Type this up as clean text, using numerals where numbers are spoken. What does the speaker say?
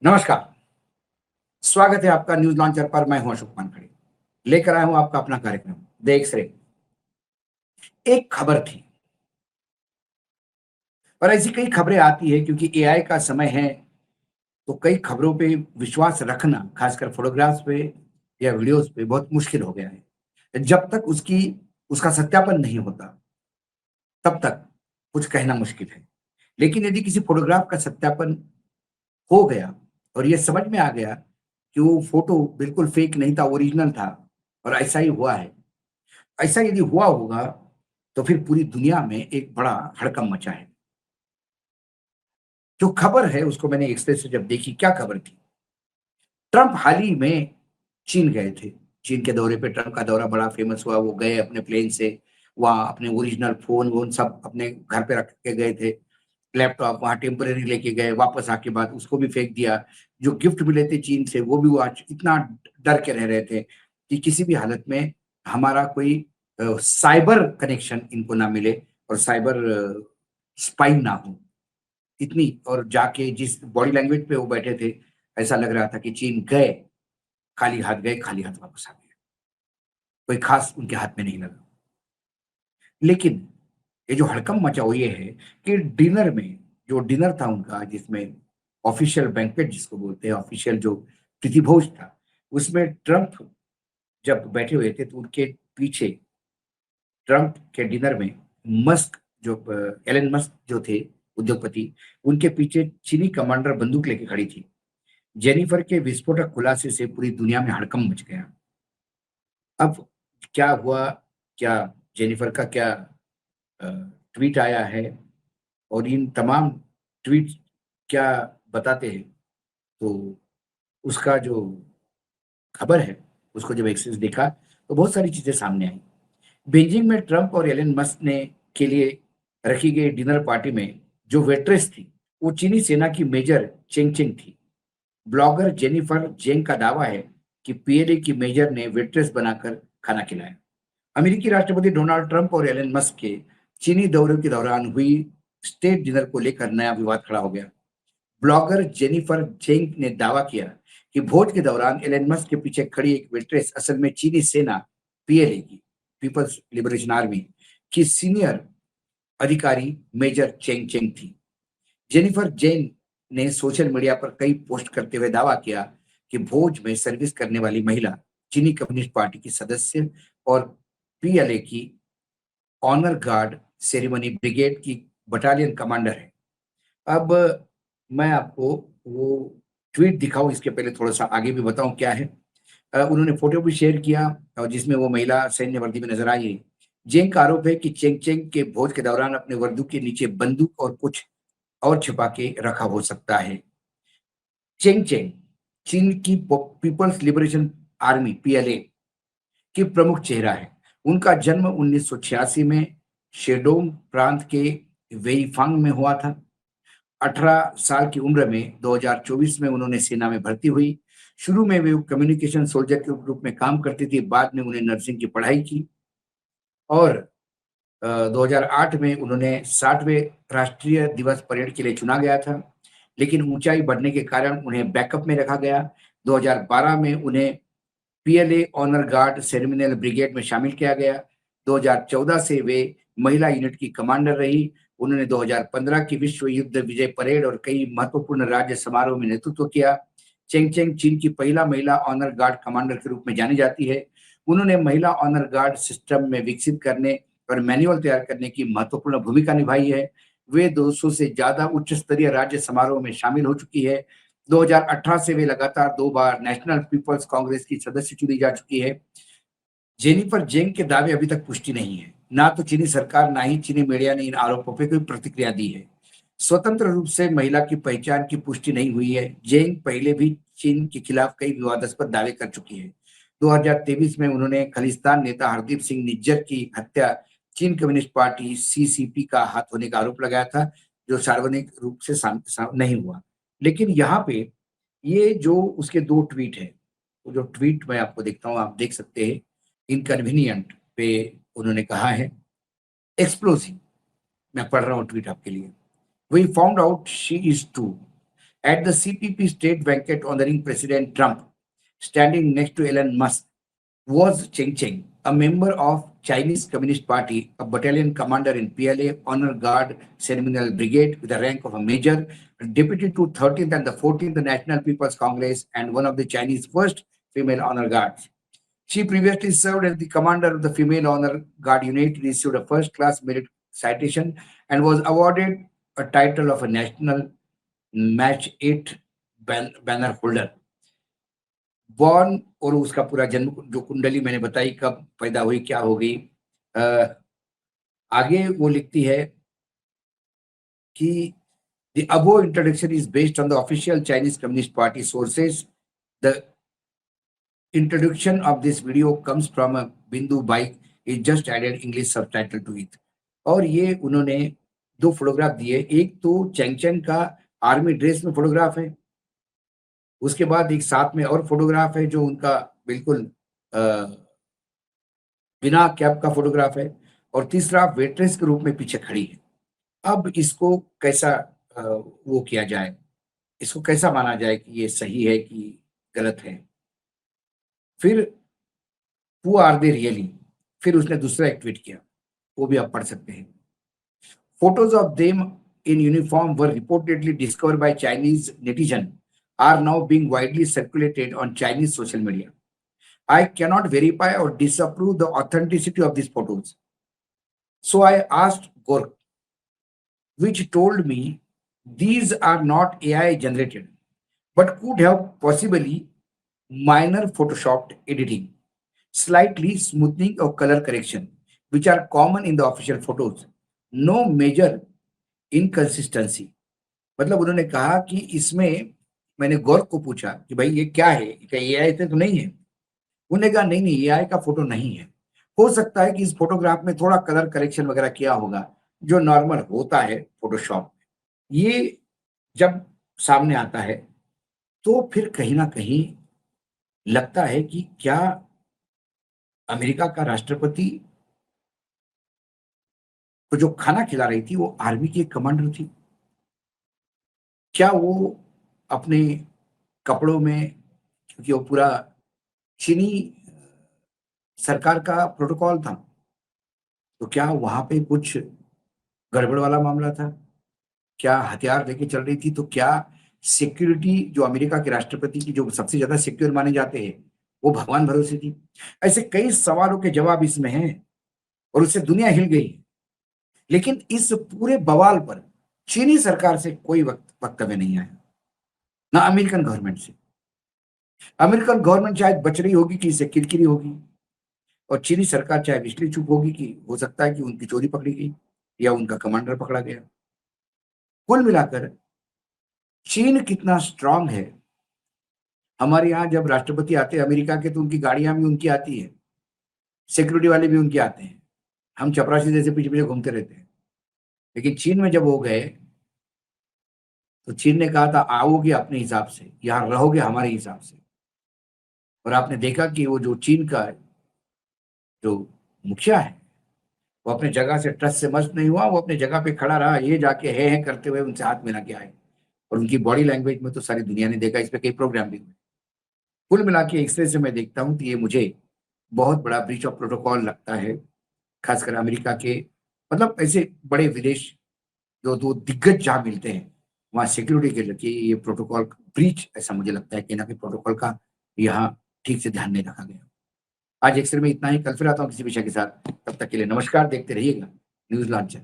नमस्कार। स्वागत है आपका न्यूज़ लॉन्चर पर। मैं हूं अशोक वानखेड़े। लेकर आया हूं आपका अपना कार्यक्रम द एक्स-रे। एक खबर थी और ऐसी कई खबरें आती है क्योंकि एआई का समय है, तो कई खबरों पे विश्वास रखना, खासकर फ़ोटोग्राफ्स पे या वीडियोज़ पे बहुत मुश्किल हो गया है। जब तक उसका सत्यापन नहीं होता, तब तक कुछ कहना मुश्किल है। लेकिन यदि किसी फ़ोटोग्राफ का सत्यापन हो गया और ये समझ में आ गया कि वो फ़ोटो बिल्कुल फ़ेक नहीं था, ओरिजिनल था और ऐसा ही हुआ है। ऐसा यदि हुआ होगा, तो फिर पूरी दुनिया में एक बड़ा हड़कंप मचा है। जो खबर है उसको मैंने एक्सप्रेस से जब देखी, क्या खबर थी? ट्रम्प हाल ही में चीन गए थे। चीन के दौरे पे ट्रम्प का दौरा बड़ा फेमस हुआ। वो गए अपने प्लेन से, वहाँ अपने ओरिजिनल फ़ोन-वोन सब अपने घर पे रख के गए थे। लैपटॉप वहाँ टेम्परेरी लेके गए, वापस आके बाद उसको भी फेंक दिया। जो गिफ्ट मिले थे चीन से, वो भी वो आज इतना डर के रह रहे थे कि किसी भी हालत में हमारा कोई साइबर कनेक्शन इनको ना मिले और साइबर स्पाई ना हो। इतनी और जाके जिस बॉडी लैंग्वेज पे वो बैठे थे, ऐसा लग रहा था कि चीन गए, खाली हाथ वापस आ गए। कोई ख़ास उनके हाथ में नहीं लगा। लेकिन ये जो हड़कंप मचा वो ये है कि डिनर में जो डिनर था उनका, जिसमें ऑफिशियल बैंक्वेट जिसको बोलते हैं, ऑफिशियल जो प्रीतिभोज था, उसमें ट्रम्प जब बैठे हुए थे तो उनके पीछे ट्रम्प के डिनर में मस्क जो एलन मस्क जो थे उद्योगपति, उनके पीछे चीनी कमांडर बंदूक लेके खड़ी थी। जेनिफर के विस्फोटक खुलासे से पूरी दुनिया में हड़कंप मच गया। अब क्या हुआ? क्या जेनिफर का क्या अ, ट्वीट आया है और इन तमाम ट्वीट क्या बताते हैं, तो उसका जो खबर है, उसको जब एक्सेस देखा, तो बहुत सारी चीज़ें सामने आई। बीजिंग में ट्रम्प और एलन मस्क ने के लिए रखी गई डिनर पार्टी में जो वेट्रेस थी, वो चीनी सेना की मेजर चेंग चेंग थी। ब्लॉगर जेनिफर जेंग का दावा है कि पीएलए की मेजर ने वेट्रेस बनाकर खाना खिलाया। अमेरिकी राष्ट्रपति डोनाल्ड ट्रंप और एलन मस्क के चीनी दौरे के दौरान हुई स्टेट डिनर को लेकर नया विवाद खड़ा हो गया। ब्लॉगर जेनिफर जेंग ने दावा किया कि भोज के दौरान एलन मस्क के पीछे खड़ी एक वेट्रेस असल में चीनी सेना पीएलए की पीपल्स लिबरेशन आर्मी की सीनियर अधिकारी मेजर चेंग चेंग थी। जेनिफर जेन ने सोशल मीडिया पर कई पोस्ट करते हुए दावा किया कि भोज में सर्विस करने वाली महिला चीनी कम्युनिस्ट पार्टी की सदस्य और पीएलए की ऑनर गार्ड सेरेमनी ब्रिगेड की बटालियन कमांडर है। अब मैं आपको वो ट्वीट दिखाऊं, इसके पहले थोड़ा सा आगे भी बताऊं क्या है। उन्होंने फोटो भी शेयर किया और जिसमें वो महिला सैन्य वर्दी में नजर आई है। जेंग का आरोप है कि चेंग चेंग के भोज के दौरान अपने वर्दी के नीचे बंदूक और कुछ और छिपा के रखा हो सकता है। चेंग चेंग चीन की पीपल्स लिबरेशन आर्मी पीएलए की प्रमुख चेहरा है। उनका जन्म 1986 में शेडोंग प्रांत के वेईफांग में हुआ था। 18 साल की उम्र में 2024 में उन्होंने सेना में भर्ती हुई। शुरू में वे कम्युनिकेशन सोल्जर के रूप में काम करती थी, बाद में उन्हें नर्सिंग की पढ़ाई की और 2008 में उन्होंने 60वें राष्ट्रीय दिवस परेड के लिए चुना गया था, लेकिन ऊंचाई बढ़ने के कारण उन्हें बैकअप में रखा गया। 2012 में उन्हें पीएलए ऑनर गार्ड सेरेमनियल ब्रिगेड में शामिल किया गया। 2014 से वे महिला यूनिट की कमांडर रही। उन्होंने 2015 की विश्व युद्ध विजय परेड और कई महत्वपूर्ण राज्य समारोह में नेतृत्व किया। चेंग चेंग चीन की पहला महिला ऑनर गार्ड कमांडर के रूप में जानी जाती है। उन्होंने महिला ऑनर गार्ड सिस्टम में विकसित करने और मैनुअल तैयार करने की महत्वपूर्ण भूमिका निभाई है। वे 200 से ज्यादा उच्च स्तरीय राज्य समारोह में शामिल हो चुकी है। 2018 से वे लगातार 2 बार नेशनल पीपल्स कांग्रेस की सदस्य चुनी जा चुकी है। जेनिफर जेंग के दावे अभी तक पुष्टि नहीं है। ना तो चीनी सरकार, ना ही चीनी मीडिया ने इन आरोपों पर कोई प्रतिक्रिया दी है। स्वतंत्र रूप से महिला की पहचान की पुष्टि नहीं हुई है। जेंग पहले भी चीन के खिलाफ कई विवादास्पद दावे कर चुकी है। 2023 में उन्होंने खलिस्तान नेता हरदीप सिंह निज्जर की हत्या चीन कम्युनिस्ट पार्टी सीसीपी का हाथ होने का आरोप लगाया था, जो सार्वजनिक रूप से नहीं हुआ। लेकिन यहाँ पे ये जो उसके 2 ट्वीट हैं, वो जो ट्वीट मैं आपको देखता हूँ, आप देख सकते हैं। इनकन्वीनिएंट पे उन्होंने कहा है, एक्सप्लोसिव। मैं पढ़ रहा हूँ ट्वीट आपके लिए। We found out she is true. At the CPP state banquet honoring President Trump, standing next to Elon Musk was Cheng Cheng, a member of Chinese Communist Party, a battalion commander in PLA Honor Guard Ceremonial Brigade with the rank of a major, deputy to 13th and the 14th National People's Congress, and one of the Chinese first female honor guards. She previously served as the commander of the Female Honor Guard Unit, received a first-class merit citation, and was awarded a title of a National Match 8 banner holder. Born और उसका पूरा जन्म जो कुंडली मैंने बताई कब पैदा हुई क्या हो गई। आगे वो लिखती है कि the above introduction is based on the official Chinese Communist Party sources. The introduction of this video comes from a Bindu Bike. It just added English subtitle to it. और ये उन्होंने दो फोटोग्राफ दिए, एक तो चैंगचन का आर्मी ड्रेस में photograph है, उसके बाद एक साथ में और फोटोग्राफ है जो उनका बिल्कुल बिना कैप का फोटोग्राफ है, और तीसरा वेट्रेस के रूप में पीछे खड़ी है। अब इसको कैसा वो किया जाए, इसको कैसा माना जाए कि ये सही है कि गलत है। फिर हु आर दे रियली, फिर उसने दूसरा एक ट्वीट किया, वो भी आप पढ़ सकते हैं। Photos of them in uniform were reportedly discovered by Chinese netizen are now being widely circulated on Chinese social media. I cannot verify or disapprove the authenticity of these photos. So I asked Gork, which told me these are not AI generated, but could have possibly minor photoshopped editing, slightly smoothing or color correction, which are common in the official photos. No major inconsistency. मतलब उन्होंने कहा कि इसमें मैंने गौर को पूछा कि भाई ये क्या है, क्या एआई तो नहीं है? उन्होंने कहा नहीं एआई का फोटो नहीं है, हो सकता है कि इस फोटोग्राफ में थोड़ा कलर करेक्शन वगैरह किया होगा जो नॉर्मल होता है फोटोशॉप। ये जब सामने आता है तो फिर कहीं ना कहीं लगता है कि क्या अमेरिका का राष्ट्रपति को जो खाना खिला रही थी वो आर्मी की एक कमांडर थी? क्या वो अपने कपड़ों में, क्योंकि वो पूरा चीनी सरकार का प्रोटोकॉल था, तो क्या वहां पे कुछ गड़बड़ वाला मामला था? क्या हथियार लेके चल रही थी? तो क्या सिक्योरिटी जो अमेरिका के राष्ट्रपति की जो सबसे ज्यादा सिक्योर माने जाते हैं वो भगवान भरोसे थी? ऐसे कई सवालों के जवाब इसमें हैं और उससे दुनिया हिल गई। लेकिन इस पूरे बवाल पर चीनी सरकार से कोई वक्तव्य नहीं आया, ना अमेरिकन गवर्नमेंट से। अमेरिकन गवर्नमेंट शायद बच रही होगी कि इससे किरकिरी होगी, और चीनी सरकार चाहे इसलिए चुप होगी कि हो सकता है कि उनकी चोरी पकड़ी गई या उनका कमांडर पकड़ा गया। कुल मिलाकर चीन कितना स्ट्रांग है। हमारे यहाँ जब राष्ट्रपति आते हैं अमेरिका के तो उनकी गाड़ियां भी उनकी आती है, सिक्योरिटी वाले भी उनके आते हैं, हम चपरासी जैसे पीछे पीछे घूमते रहते हैं। लेकिन चीन में जब वो गए तो चीन ने कहा था आओगे अपने हिसाब से, यहाँ रहोगे हमारे हिसाब से। और आपने देखा कि वो जो चीन का जो मुखिया है वो अपने जगह से ट्रस्ट से मस्त नहीं हुआ, वो अपने जगह पे खड़ा रहा, ये जाके है करते हुए उनसे हाथ मिला के आए। और उनकी बॉडी लैंग्वेज में तो सारी दुनिया ने देखा, इस पे कई प्रोग्राम भी हुए। कुल मिला के एक से मैं देखता हूँ कि ये मुझे बहुत बड़ा ब्रीच ऑफ प्रोटोकॉल लगता है, खासकर अमेरिका के, मतलब ऐसे बड़े विदेश जो दो दिग्गज जहाँ मिलते हैं वहाँ सिक्योरिटी के लिए ये प्रोटोकॉल ब्रीच, ऐसा मुझे लगता है कि ना कि प्रोटोकॉल का यहाँ ठीक से ध्यान नहीं रखा गया। आज एक्सरे में इतना ही, कल फिर आता हूँ किसी विषय के साथ। तब तक के लिए नमस्कार, देखते रहिएगा न्यूज लॉन्चर।